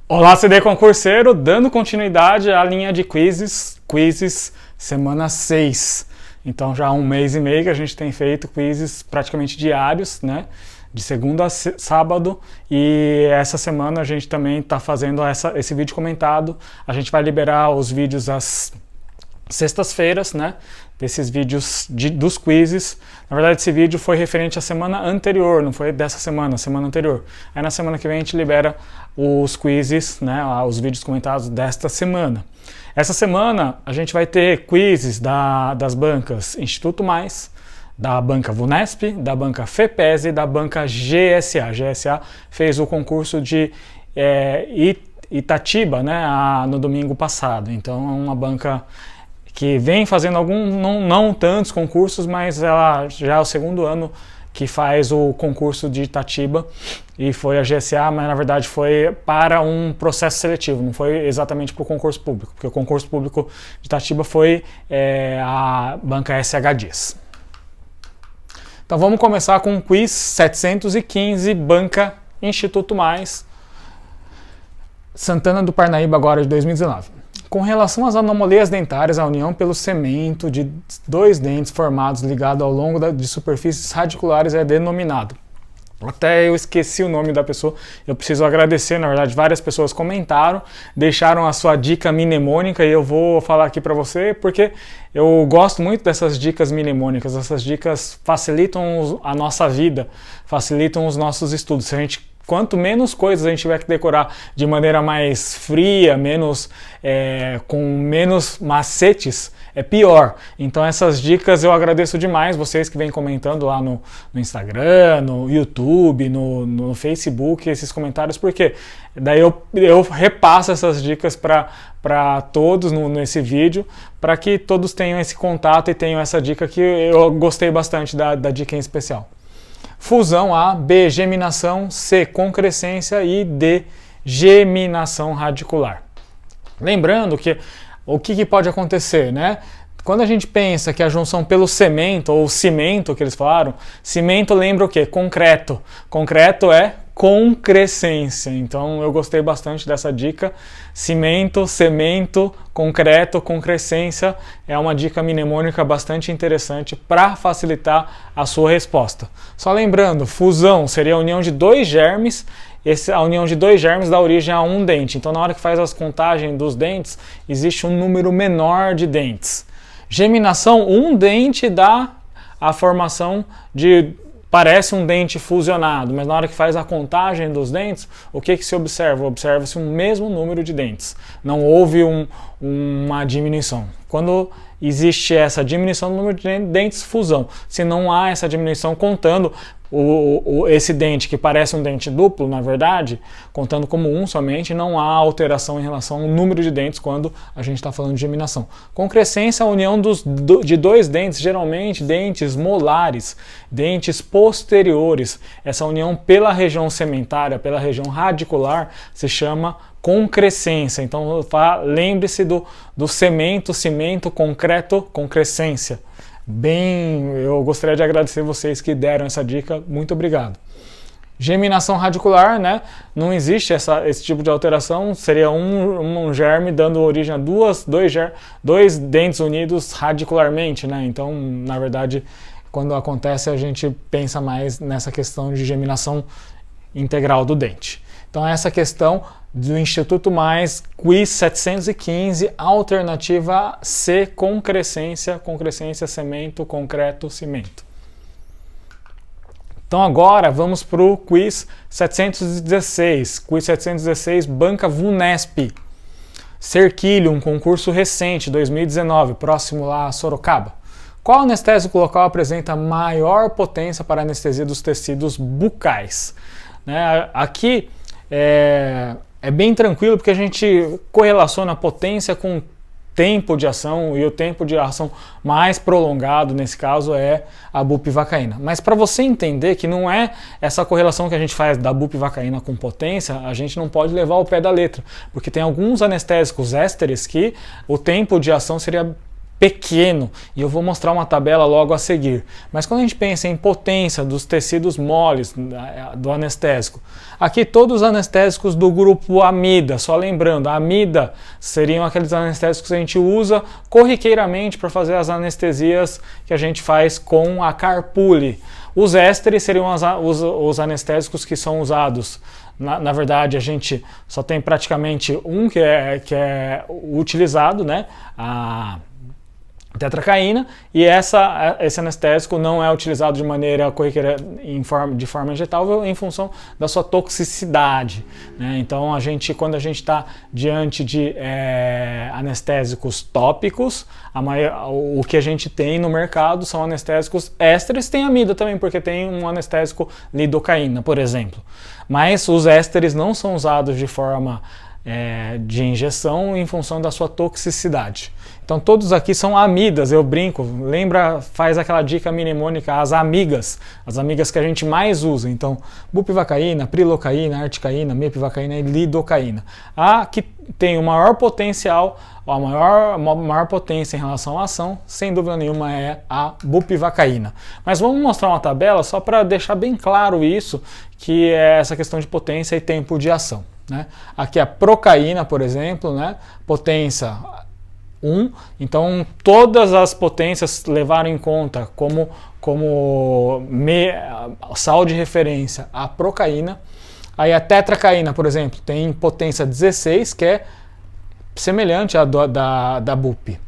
Olá, CD concurseiro, dando continuidade à linha de quizzes semana 6. Então já há um mês e meio que a gente tem feito quizzes praticamente diários, né? De segunda a sábado, e essa semana a gente também está fazendo esse vídeo comentado. A gente vai liberar os vídeos às sextas-feiras, né? Desses vídeos dos quizzes. Na verdade, esse vídeo foi referente à semana anterior, não foi dessa semana, semana anterior. Aí na semana que vem a gente libera os quizzes, né? Os vídeos comentados desta semana. Essa semana a gente vai ter quizzes das bancas Instituto Mais, da banca VUNESP, da banca FEPES e da banca GSA. GSA fez o concurso de Itatiba, né? No domingo passado. Então é uma banca que vem fazendo não tantos concursos, mas ela já é o segundo ano que faz o concurso de Itatiba, e foi a GSA, mas na verdade foi para um processo seletivo, não foi exatamente para o concurso público, porque o concurso público de Itatiba foi a banca SH Dias. Então vamos começar com o quiz 715, banca Instituto Mais, Santana do Parnaíba, agora de 2019. Com relação às anomalias dentárias, a união pelo cemento de dois dentes formados ligados ao longo de superfícies radiculares é denominado. Até eu esqueci o nome da pessoa, eu preciso agradecer, na verdade várias pessoas comentaram, deixaram a sua dica mnemônica e eu vou falar aqui para você porque eu gosto muito dessas dicas mnemônicas. Essas dicas facilitam a nossa vida, facilitam os nossos estudos. Quanto menos coisas a gente tiver que decorar de maneira mais fria, com menos macetes, é pior. Então essas dicas eu agradeço demais, vocês que vêm comentando lá no Instagram, no YouTube, no Facebook, esses comentários, porque daí eu repasso essas dicas para todos nesse vídeo, para que todos tenham esse contato e tenham essa dica que eu gostei bastante da dica em especial. Fusão A, B, geminação, C, concrescência e D, geminação radicular. Lembrando que o que pode acontecer, né? Quando a gente pensa que a junção pelo cemento, ou cimento que eles falaram, cimento lembra o quê? Concreto. Concreto é concrescência. Então eu gostei bastante dessa dica. Cimento, cemento, concreto, concrescência é uma dica mnemônica bastante interessante para facilitar a sua resposta. Só lembrando, fusão seria a união de dois germes. A união de dois germes dá origem a um dente. Então na hora que faz as contagens dos dentes, existe um número menor de dentes. Geminação, um dente dá a formação parece um dente fusionado, mas na hora que faz a contagem dos dentes, o que se observa? Observa-se um mesmo número de dentes. Não houve uma diminuição. Quando existe essa diminuição do número de dentes, fusão. Se não há essa diminuição contando esse dente, que parece um dente duplo, na verdade, contando como um somente, não há alteração em relação ao número de dentes quando a gente está falando de geminação. Concrescência, a união de dois dentes, geralmente dentes molares, dentes posteriores. Essa união pela região cementária, pela região radicular, se chama concrescência. Então lembre-se do cimento, concreto, concrescência. Eu gostaria de agradecer vocês que deram essa dica, muito obrigado. Geminação radicular, né? Não existe esse tipo de alteração, seria um germe dando origem a dois dentes unidos radicularmente, né? Então, na verdade, quando acontece, a gente pensa mais nessa questão de geminação integral do dente. Então essa questão do Instituto Mais, quiz 715, alternativa C, concrescência, cemento, concreto, cimento. Então agora vamos para o quiz 716, banca VUNESP. Cerquilho, um concurso recente, 2019, próximo lá a Sorocaba. Qual anestésico local apresenta maior potência para anestesia dos tecidos bucais? Aqui é bem tranquilo porque a gente correlaciona a potência com tempo de ação, e o tempo de ação mais prolongado nesse caso é a bupivacaína. Mas para você entender que não é essa correlação que a gente faz da bupivacaína com potência, a gente não pode levar ao pé da letra, porque tem alguns anestésicos ésteres que o tempo de ação seria pequeno, e eu vou mostrar uma tabela logo a seguir. Mas quando a gente pensa em potência dos tecidos moles do anestésico, aqui todos os anestésicos do grupo amida, só lembrando, a amida seriam aqueles anestésicos que a gente usa corriqueiramente para fazer as anestesias que a gente faz com a carpule. Os ésteres seriam os anestésicos que são usados. Na verdade, a gente só tem praticamente um que é utilizado, né? A tetracaína, e esse anestésico não é utilizado de maneira corriqueira de forma injetável em função da sua toxicidade, né? Então, quando a gente está diante de anestésicos tópicos, o que a gente tem no mercado são anestésicos ésteres, tem amida também, porque tem um anestésico lidocaína, por exemplo. Mas os ésteres não são usados de forma de injeção em função da sua toxicidade. Então todos aqui são amidas, eu brinco, lembra, faz aquela dica mnemônica, as amigas que a gente mais usa. Então bupivacaína, prilocaína, articaína, mepivacaína e lidocaína. A que tem o maior potencial, a maior potência em relação à ação, sem dúvida nenhuma, é a bupivacaína. Mas vamos mostrar uma tabela só para deixar bem claro isso, que é essa questão de potência e tempo de ação, né? Aqui a procaína, por exemplo, né? Potência 1, então todas as potências levaram em conta como sal de referência a procaína. Aí a tetracaína, por exemplo, tem potência 16, que é semelhante à da BUP.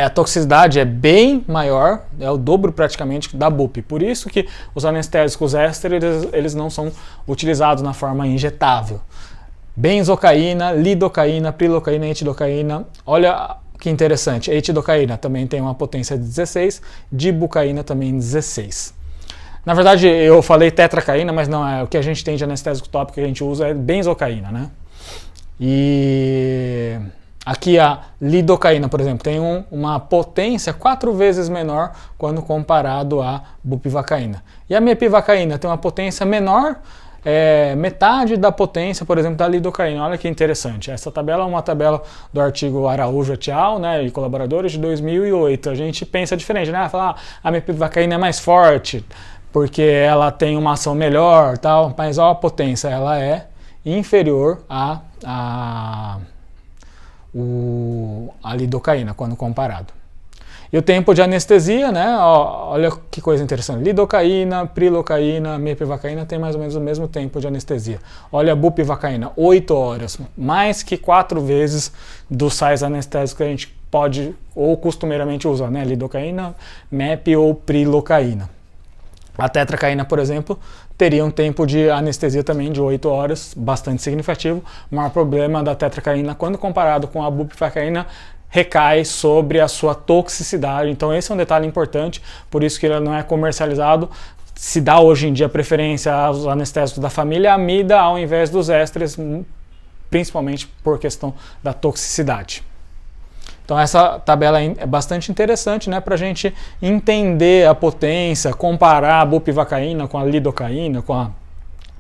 A toxicidade é bem maior, é o dobro praticamente da BUP. Por isso que os anestésicos ésteres eles não são utilizados na forma injetável. Benzocaína, lidocaína, prilocaína, etidocaína. Olha que interessante, a etidocaína também tem uma potência de 16, dibucaína também 16. Na verdade, eu falei tetracaína, mas não é. O que a gente tem de anestésico tópico que a gente usa é benzocaína, né? E aqui a lidocaína, por exemplo, tem uma potência 4 vezes menor quando comparado à bupivacaína. E a mepivacaína tem uma potência menor, metade da potência, por exemplo, da lidocaína. Olha que interessante. Essa tabela é uma tabela do artigo Araújo et al., né, e colaboradores de 2008. A gente pensa diferente, né? Falar, a mepivacaína é mais forte porque ela tem uma ação melhor, tal, mas a potência ela é inferior à lidocaína quando comparado. E o tempo de anestesia, né? Olha que coisa interessante. Lidocaína, prilocaína, mepivacaína tem mais ou menos o mesmo tempo de anestesia. Olha a bupivacaína, 8 horas, mais que 4 vezes dos sais anestésicos que a gente pode ou costumeiramente usar, né? Lidocaína, mep ou prilocaína. A tetracaína, por exemplo, teria um tempo de anestesia também de 8 horas, bastante significativo. O maior problema da tetracaína, quando comparado com a bupivacaína, recai sobre a sua toxicidade. Então esse é um detalhe importante, por isso que ele não é comercializado. Se dá hoje em dia preferência aos anestésicos da família amida ao invés dos ésteres, principalmente por questão da toxicidade. Então essa tabela é bastante interessante, né, para a gente entender a potência, comparar a bupivacaína com a lidocaína, com a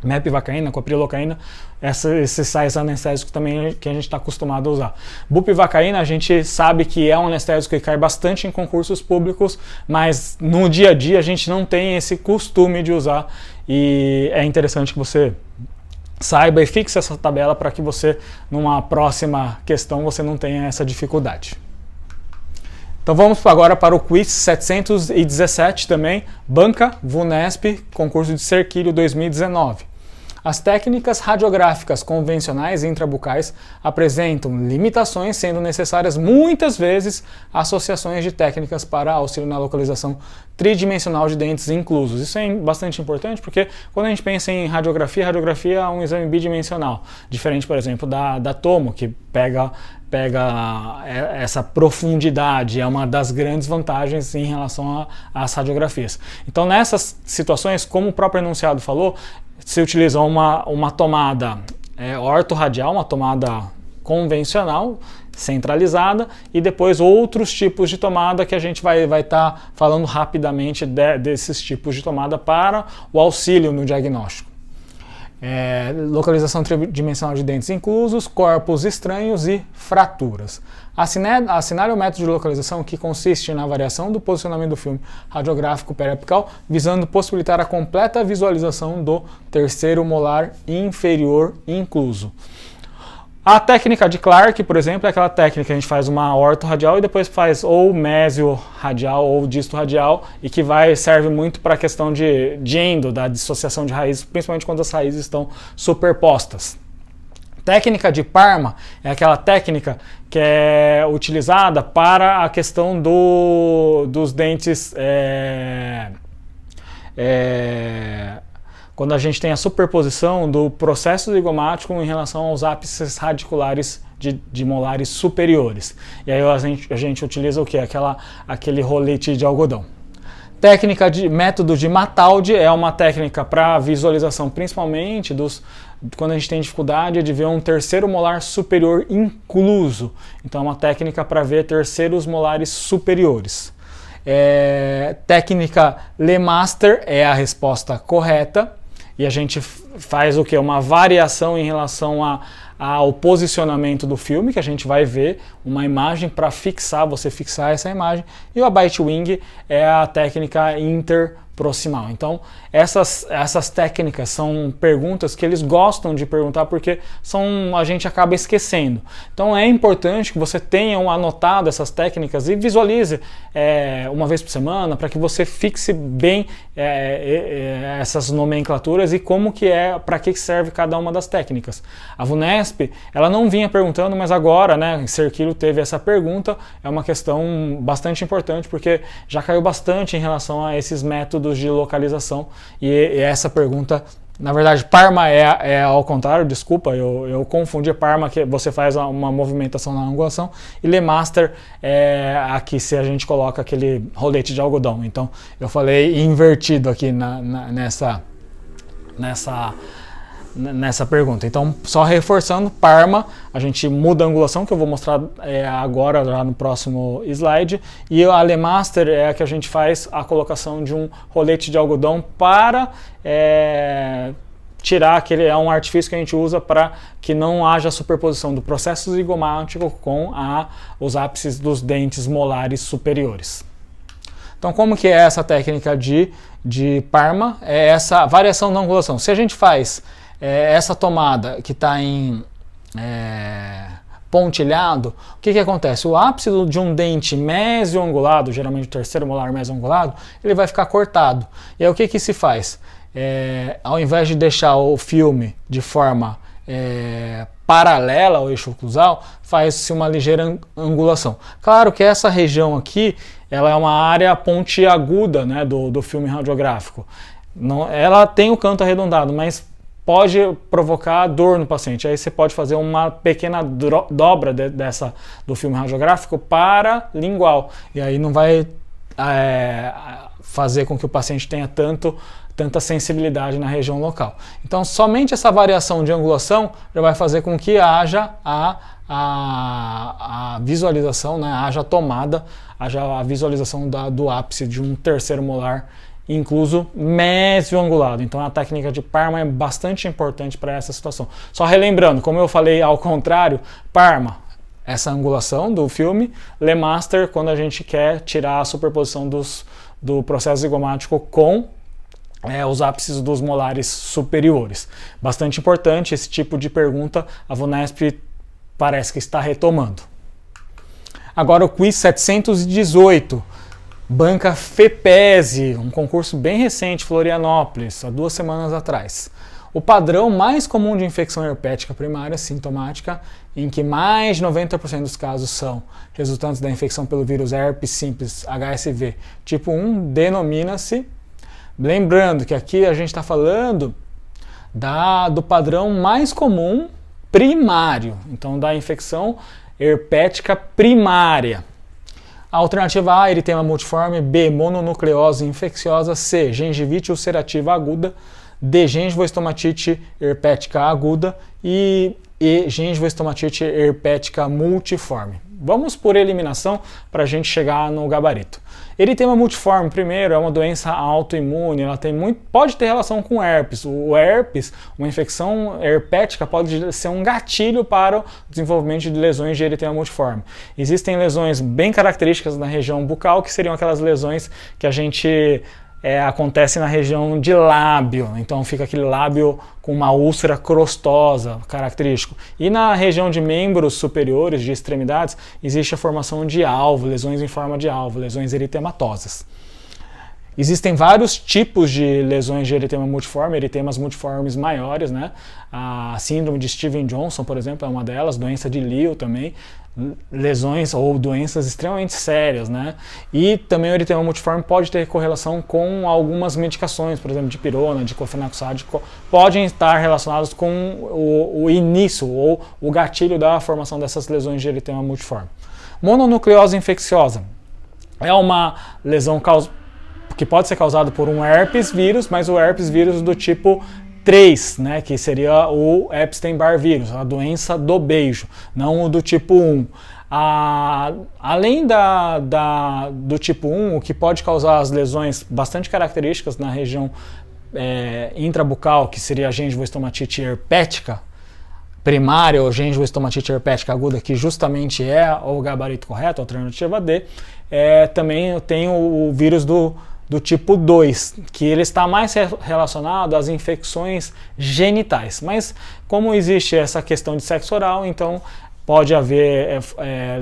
mepivacaína, com a prilocaína, esses sais anestésicos também que a gente está acostumado a usar. Bupivacaína a gente sabe que é um anestésico que cai bastante em concursos públicos, mas no dia a dia a gente não tem esse costume de usar, e é interessante que você saiba e fixe essa tabela para que você, numa próxima questão, você não tenha essa dificuldade. Então vamos agora para o quiz 717 também, Banca VUNESP, concurso de Cerquilho 2019. As técnicas radiográficas convencionais intrabucais apresentam limitações, sendo necessárias muitas vezes associações de técnicas para auxílio na localização tridimensional de dentes inclusos. Isso é bastante importante porque quando a gente pensa em radiografia, radiografia é um exame bidimensional, diferente, por exemplo, da tomo, que pega essa profundidade, é uma das grandes vantagens em relação às radiografias. Então nessas situações, como o próprio enunciado falou, se utiliza uma tomada ortorradial, uma tomada convencional, centralizada, e depois outros tipos de tomada que a gente vai estar falando rapidamente desses tipos de tomada para o auxílio no diagnóstico. localização tridimensional de dentes inclusos, corpos estranhos e fraturas. Assinale o método de localização, que consiste na variação do posicionamento do filme radiográfico periapical, visando possibilitar a completa visualização do terceiro molar inferior incluso. A técnica de Clark, por exemplo, é aquela técnica que a gente faz uma ortorradial e depois faz ou mesio-radial ou disto-radial, e que serve muito para a questão de endo, da dissociação de raízes, principalmente quando as raízes estão superpostas. Técnica de Parma é aquela técnica que é utilizada para a questão dos dentes, quando a gente tem a superposição do processo zigomático em relação aos ápices radiculares de molares superiores. E aí a gente utiliza o que? Aquele rolete de algodão. Técnica de método de Mataldi é uma técnica para visualização, principalmente quando a gente tem dificuldade de ver um terceiro molar superior incluso. Então é uma técnica para ver terceiros molares superiores. Técnica Lemaster é a resposta correta. E a gente faz o que? Uma variação em relação ao posicionamento do filme, que a gente vai ver uma imagem para você fixar essa imagem. E o Bite Wing é a técnica interproximal. Então, essas técnicas são perguntas que eles gostam de perguntar, porque a gente acaba esquecendo. Então, é importante que você tenha anotado essas técnicas e visualize uma vez por semana, para que você fixe bem essas nomenclaturas e para que serve cada uma das técnicas. A VUNESP, ela não vinha perguntando, mas agora, né, Cerquilo teve essa pergunta. É uma questão bastante importante, porque já caiu bastante em relação a esses métodos de localização. E essa pergunta, na verdade, Parma é ao contrário, desculpa, eu confundi. Parma, que você faz uma movimentação na angulação, e Lemaster é aqui se a gente coloca aquele rolete de algodão. Então eu falei invertido aqui nessa pergunta. Então, só reforçando, Parma, a gente muda a angulação, que eu vou mostrar agora, já no próximo slide, e a Lemaster é a que a gente faz a colocação de um rolete de algodão para tirar é um artifício que a gente usa para que não haja superposição do processo zigomático com os ápices dos dentes molares superiores. Então, como que é essa técnica de Parma? É essa variação da angulação. Se a gente faz essa tomada que está em pontilhado, o que acontece? O ápice de um dente mesioangulado, geralmente o terceiro molar mesioangulado, ele vai ficar cortado. E aí o que se faz? Ao invés de deixar o filme de forma paralela ao eixo oclusal, faz-se uma ligeira angulação. Claro que essa região aqui, ela é uma área pontiaguda, né, do filme radiográfico. Ela tem o canto arredondado, mas pode provocar dor no paciente. Aí você pode fazer uma pequena dobra do filme radiográfico para lingual. E aí não vai fazer com que o paciente tenha tanta sensibilidade na região local. Então, somente essa variação de angulação já vai fazer com que haja a visualização, né, haja a visualização do ápice de um terceiro molar incluso mesioangulado. Então a técnica de Parma é bastante importante para essa situação. Só relembrando, como eu falei ao contrário, Parma, essa angulação do filme, Lemaster, quando a gente quer tirar a superposição do processo zigomático com os ápices dos molares superiores. Bastante importante esse tipo de pergunta, a VUNESP parece que está retomando. Agora o quiz 718. Banca FEPESE, um concurso bem recente, Florianópolis, há 2 semanas atrás. O padrão mais comum de infecção herpética primária sintomática, em que mais de 90% dos casos são resultantes da infecção pelo vírus herpes simples HSV tipo 1, denomina-se, lembrando que aqui a gente está falando do padrão mais comum primário, então da infecção herpética primária. A alternativa A, eritema multiforme, B, mononucleose infecciosa, C, gengivite ulcerativa aguda, D, gengivoestomatite herpética aguda e E, gengivoestomatite herpética multiforme. Vamos por eliminação para a gente chegar no gabarito. Eritema multiforme, primeiro, é uma doença autoimune, ela pode ter relação com herpes. O herpes, uma infecção herpética, pode ser um gatilho para o desenvolvimento de lesões de eritema multiforme. Existem lesões bem características na região bucal, que seriam aquelas lesões que a gente acontece na região de lábio, então fica aquele lábio com uma úlcera crostosa, característico. E na região de membros superiores, de extremidades, existe a formação de alvo, lesões em forma de alvo, lesões eritematosas. Existem vários tipos de lesões de eritema multiforme, eritemas multiformes maiores, né? A síndrome de Stevens-Johnson, por exemplo, é uma delas, doença de Lille também, lesões ou doenças extremamente sérias, né? E também o eritema multiforme pode ter correlação com algumas medicações, por exemplo, dipirona, diclofenac, podem estar relacionados com o início ou o gatilho da formação dessas lesões de eritema multiforme. Mononucleose infecciosa é uma lesão que pode ser causada por um herpes vírus, mas o herpes vírus do tipo 3, né, que seria o Epstein-Barr vírus, a doença do beijo, não o do tipo 1. Além do tipo 1, o que pode causar as lesões bastante características na região intrabucal, que seria a gengivoestomatite herpética primária ou gengivoestomatite herpética aguda, que justamente é o gabarito correto, a alternativa D, também tem o vírus do tipo 2, que ele está mais relacionado às infecções genitais. Mas como existe essa questão de sexo oral, então pode haver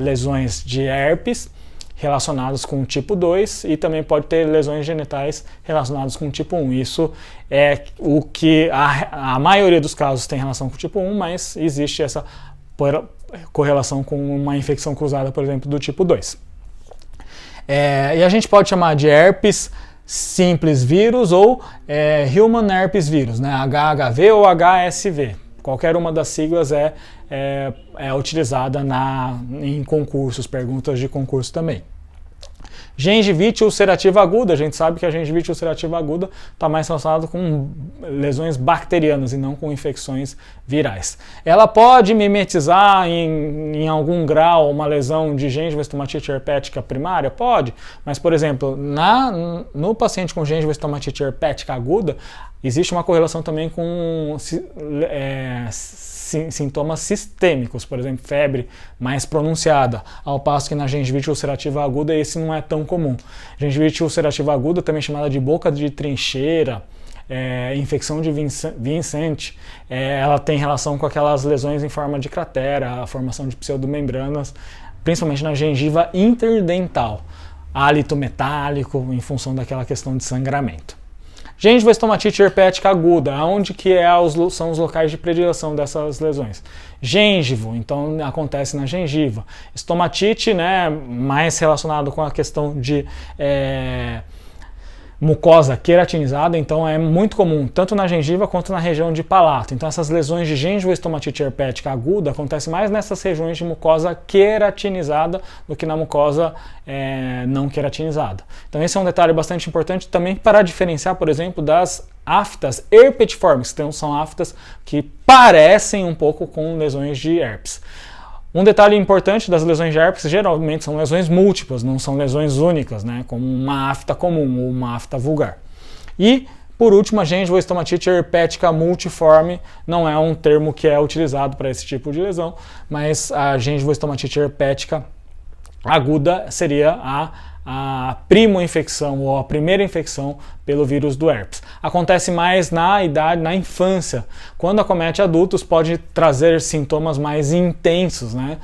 lesões de herpes relacionadas com o tipo 2 e também pode ter lesões genitais relacionadas com o tipo 1. Isso é o que a maioria dos casos tem relação com o tipo 1, mas existe essa correlação com uma infecção cruzada, por exemplo, do tipo 2. E a gente pode chamar de herpes simples vírus ou human herpes vírus, né? HHV ou HSV. Qualquer uma das siglas é utilizada em concursos, perguntas de concurso também. Gengivite ulcerativa aguda, a gente sabe que a gengivite ulcerativa aguda está mais relacionada com lesões bacterianas e não com infecções virais. Ela pode mimetizar em algum grau uma lesão de gengivoestomatite herpética primária? Pode, mas por exemplo, no paciente com gengivoestomatite herpética aguda, existe uma correlação também com sintomas sistêmicos, por exemplo, febre mais pronunciada, ao passo que na gengivite ulcerativa aguda esse não é tão comum. Gengivite ulcerativa aguda, também chamada de boca de trincheira, infecção de Vincent, ela tem relação com aquelas lesões em forma de cratera, a formação de pseudomembranas, principalmente na gengiva interdental, hálito metálico, em função daquela questão de sangramento. Gengivoestomatite herpética aguda, onde que são os locais de predileção dessas lesões? Gêngivo, então acontece na gengiva. Estomatite, né, mais relacionado com a questão de mucosa queratinizada, então é muito comum, tanto na gengiva quanto na região de palato. Então essas lesões de gengivoestomatite herpética aguda acontecem mais nessas regiões de mucosa queratinizada do que na mucosa não queratinizada. Então esse é um detalhe bastante importante também para diferenciar, por exemplo, das aftas herpetiformes, então são aftas que parecem um pouco com lesões de herpes. Um detalhe importante das lesões de herpes, geralmente são lesões múltiplas, não são lesões únicas, né, como uma afta comum ou uma afta vulgar. E, por último, a gengivoestomatite herpética multiforme não é um termo que é utilizado para esse tipo de lesão, mas a gengivoestomatite herpética aguda seria a primo-infecção ou a primeira infecção pelo vírus do herpes. Acontece mais na idade, na infância. Quando acomete adultos, pode trazer sintomas mais intensos, né?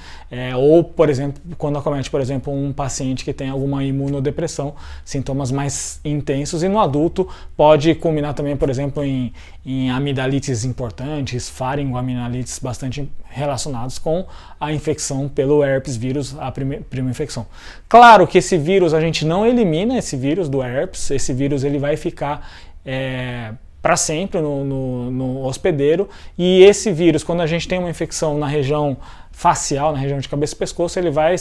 Ou, por exemplo, quando acomete, por exemplo, um paciente que tem alguma imunodepressão, sintomas mais intensos, e no adulto pode culminar também, por exemplo, em amidalites importantes, faringoamidalites bastante relacionados com a infecção pelo herpes vírus, a prima infecção. Claro que esse vírus, a gente não elimina esse vírus do herpes, esse vírus ele vai ficar para sempre no hospedeiro, e esse vírus, quando a gente tem uma infecção na região facial, na região de cabeça e pescoço, ele vai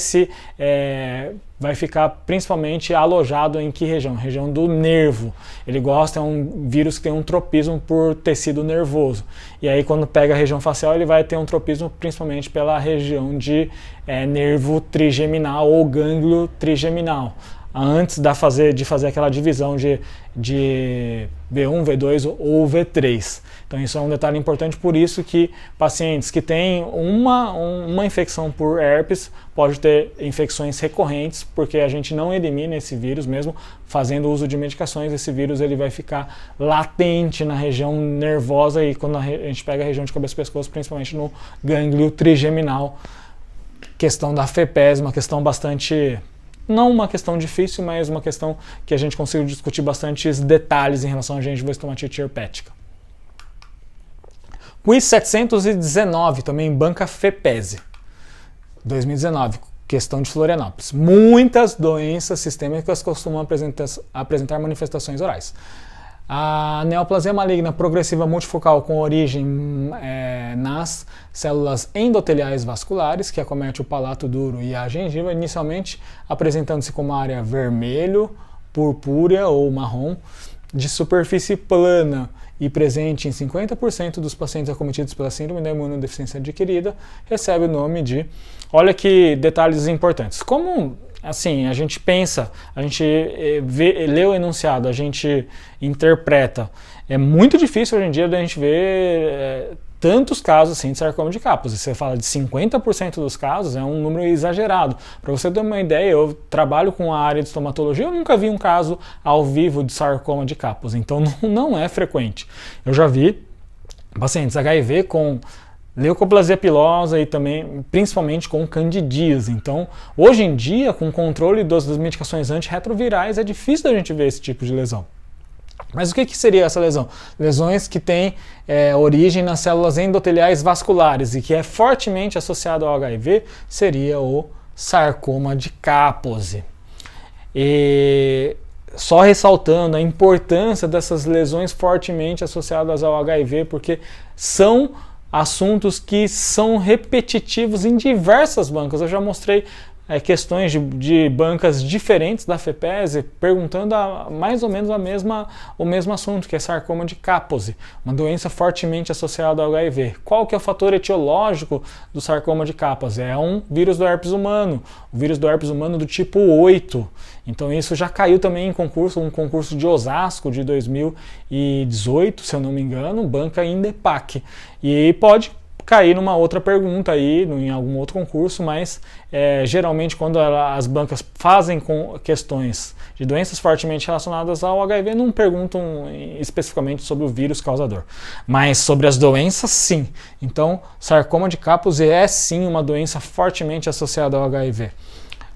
ficar principalmente alojado em que região? Região do nervo. Ele gosta, é um vírus que tem um tropismo por tecido nervoso. E aí quando pega a região facial, ele vai ter um tropismo principalmente pela região de nervo trigeminal ou gânglio trigeminal, antes de fazer aquela divisão de V1, V2 ou V3. Então isso é um detalhe importante, por isso que pacientes que têm uma infecção por herpes pode ter infecções recorrentes, porque a gente não elimina esse vírus, mesmo fazendo uso de medicações, esse vírus ele vai ficar latente na região nervosa, e quando a gente pega a região de cabeça e pescoço, principalmente no gânglio trigeminal. Questão da FEPES, uma questão bastante... não uma questão difícil, mas uma questão que a gente conseguiu discutir bastantes detalhes em relação à gengiva estomatite herpética. Quiz 719, também banca FEPESE, 2019, questão de Florianópolis. Muitas doenças sistêmicas costumam apresentar manifestações orais. A neoplasia maligna progressiva multifocal com origem nas células endoteliais vasculares, que acomete o palato duro e a gengiva, inicialmente apresentando-se como área vermelho, purpúrea ou marrom, de superfície plana e presente em 50% dos pacientes acometidos pela síndrome da imunodeficiência adquirida, recebe o nome de... Olha que detalhes importantes. Como assim, a gente pensa, a gente lê o enunciado, a gente interpreta. É muito difícil hoje em dia a gente ver tantos casos assim de sarcoma de Kaposi. Você fala de 50% dos casos, é um número exagerado. Para você ter uma ideia, eu trabalho com a área de estomatologia, eu nunca vi um caso ao vivo de sarcoma de Kaposi, então não é frequente. Eu já vi pacientes HIV com leucoplasia pilosa e também, principalmente, com candidíase. Então, hoje em dia, com o controle das medicações antirretrovirais, é difícil a gente ver esse tipo de lesão. Mas o que seria essa lesão? Lesões que têm origem nas células endoteliais vasculares e que é fortemente associado ao HIV, seria o sarcoma de Kaposi. E só ressaltando a importância dessas lesões fortemente associadas ao HIV, porque são assuntos que são repetitivos em diversas bancas. Eu já mostrei questões de bancas diferentes da FEPESE perguntando mais ou menos o mesmo assunto, que é sarcoma de Kaposi, uma doença fortemente associada ao HIV. Qual que é o fator etiológico do sarcoma de Kaposi? É um vírus do herpes humano, o vírus do herpes humano do tipo 8. Então isso já caiu também em concurso, um concurso de Osasco de 2018, se eu não me engano, banca INDEPAC. E pode cair numa outra pergunta aí, em algum outro concurso, mas geralmente quando as bancas fazem com questões de doenças fortemente relacionadas ao HIV, não perguntam especificamente sobre o vírus causador, mas sobre as doenças, sim. Então, sarcoma de Kaposi é sim uma doença fortemente associada ao HIV.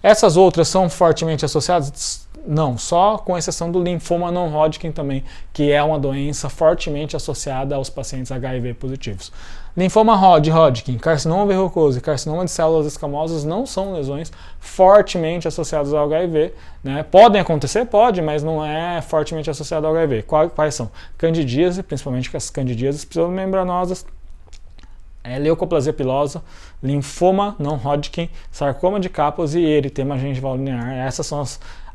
Essas outras são fortemente associadas? Não, só com exceção do linfoma não-Hodgkin também, que é uma doença fortemente associada aos pacientes HIV positivos. Linfoma Hodgkin, carcinoma verrucoso e carcinoma de células escamosas não são lesões fortemente associadas ao HIV, né? Podem acontecer? Pode, mas não é fortemente associado ao HIV. Quais são? Candidíase, principalmente as candidíases pseudomembranosas, leucoplasia pilosa, linfoma não-Hodgkin, sarcoma de Kaposi e eritema gengival linear. Essas são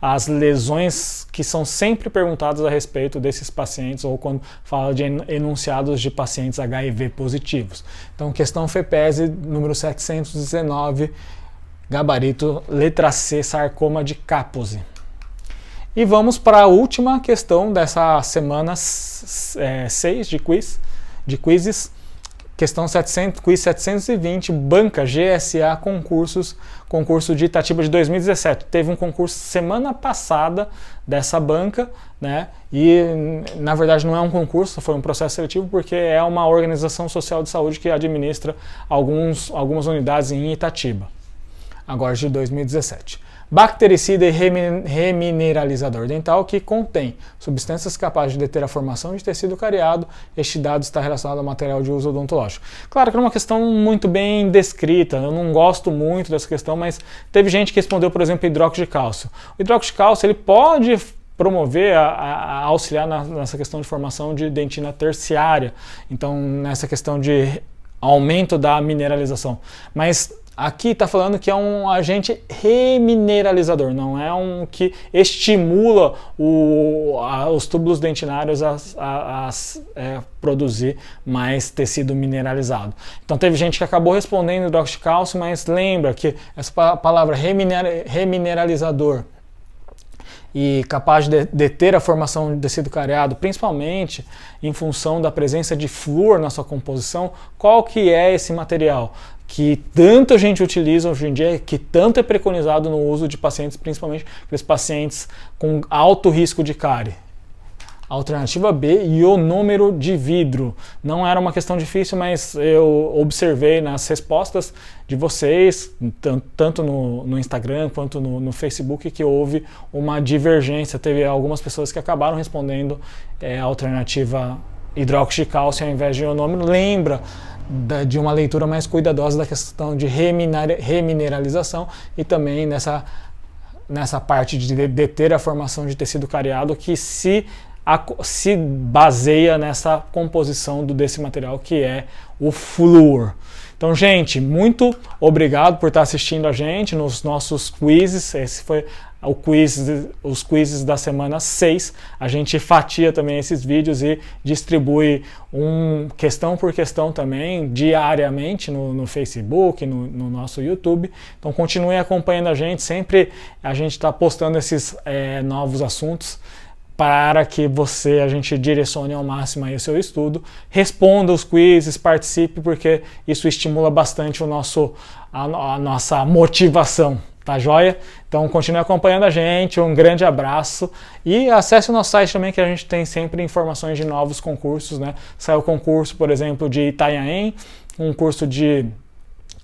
as lesões que são sempre perguntadas a respeito desses pacientes, ou quando fala de enunciados de pacientes HIV positivos. Então, questão FEPESE número 719, gabarito letra C, sarcoma de Kaposi. E vamos para a última questão dessa semana 6 de quizzes. Questão 700, quiz 720, banca GSA concurso de Itatiba de 2017. Teve um concurso semana passada dessa banca, né? E na verdade não é um concurso, foi um processo seletivo, porque é uma organização social de saúde que administra algumas unidades em Itatiba, agora de 2017. Bactericida e remineralizador dental que contém substâncias capazes de deter a formação de tecido cariado. Este dado está relacionado ao material de uso odontológico. Claro que é uma questão muito bem descrita, eu não gosto muito dessa questão, mas teve gente que respondeu, por exemplo, hidróxido de cálcio. O hidróxido de cálcio ele pode promover, a auxiliar nessa questão de formação de dentina terciária, então nessa questão de aumento da mineralização. Mas aqui está falando que é um agente remineralizador, não é um que estimula os túbulos dentinários a produzir mais tecido mineralizado. Então teve gente que acabou respondendo hidróxido de cálcio, mas lembra que essa palavra remineralizador e capaz de deter a formação de tecido cariado, principalmente em função da presença de flúor na sua composição. Qual que é esse material que tanto a gente utiliza hoje em dia, que tanto é preconizado no uso de pacientes, principalmente aqueles pacientes com alto risco de cárie? Alternativa B, ionômero de vidro. Não era uma questão difícil, mas eu observei nas respostas de vocês, tanto no Instagram quanto no Facebook, que houve uma divergência. Teve algumas pessoas que acabaram respondendo a alternativa hidróxido de cálcio ao invés de ionômero. Lembra de uma leitura mais cuidadosa da questão de remineralização e também nessa parte de deter a formação de tecido cariado, que se baseia nessa composição desse material, que é o flúor. Então, gente, muito obrigado por estar assistindo a gente nos nossos quizzes. Esse foi os quizzes da semana 6. A gente fatia também esses vídeos e distribui questão por questão também, diariamente no Facebook, no nosso YouTube. Então, continuem acompanhando a gente. Sempre a gente está postando esses novos assuntos para que a gente direcione ao máximo aí o seu estudo, responda os quizzes, participe, porque isso estimula bastante a nossa motivação, tá joia? Então continue acompanhando a gente, um grande abraço e acesse o nosso site também, que a gente tem sempre informações de novos concursos, né? Saiu o concurso, por exemplo, de Itanhaém, concurso de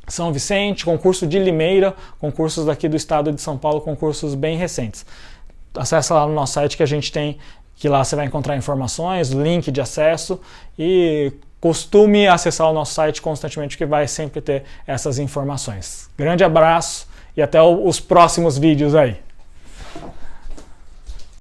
São Vicente, concurso de Limeira, concursos daqui do estado de São Paulo, concursos bem recentes. Acesse lá no nosso site, que a gente tem, que lá você vai encontrar informações, link de acesso, e costume acessar o nosso site constantemente, que vai sempre ter essas informações. Grande abraço e até os próximos vídeos aí.